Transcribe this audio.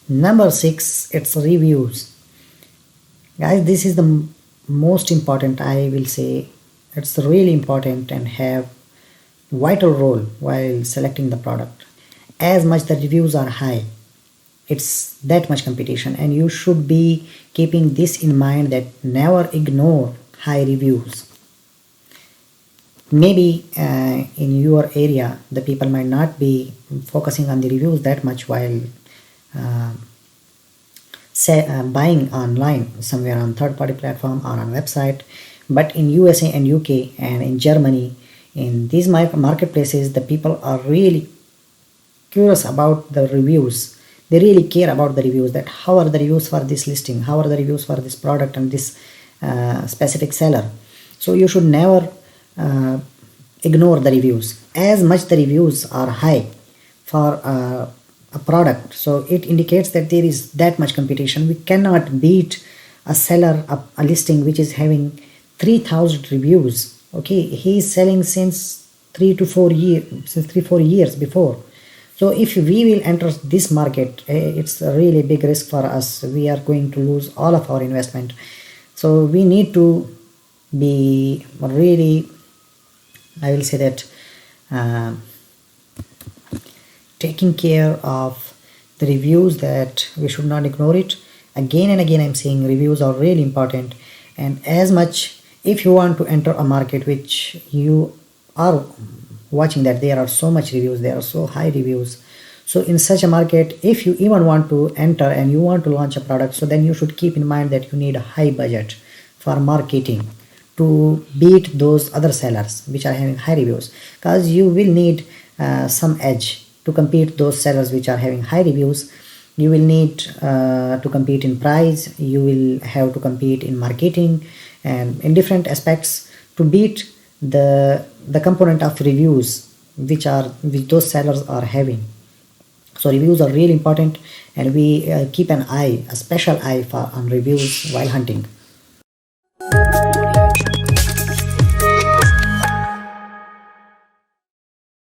Number 6, it's reviews. Guys, this is the most important, I will say. It's really important and have vital role while selecting the product. As much the reviews are high, it's that much competition, and you should be keeping this in mind, that never ignore high reviews. Maybe in your area the people might not be focusing on the reviews that much while uh, buying online somewhere on third-party platform or on website, but in USA and UK and in Germany, in these marketplaces, the people are really curious about the reviews. They really care about the reviews, that how are the reviews for this listing, how are the reviews for this product and this specific seller. So you should never ignore the reviews. As much the reviews are high for a product, so it indicates that there is that much competition. We cannot beat a seller, a listing which is having 3,000 reviews. Okay, he is selling since 3-4 years before. So if we will enter this market, it's a really big risk for us. We are going to lose all of our investment. So we need to be really, I will say that, taking care of the reviews, that we should not ignore it. Again and again I'm saying reviews are really important. And as much, if you want to enter a market which you are watching that there are so much reviews, there are so high reviews, so in such a market, if you even want to enter and you want to launch a product, so then you should keep in mind that you need a high budget for marketing to beat those other sellers which are having high reviews, because you will need some edge to compete those sellers which are having high reviews. You will need to compete in price, you will have to compete in marketing and in different aspects to beat the component of reviews which those sellers are having. So reviews are really important, and we keep an eye, a special eye on reviews while hunting.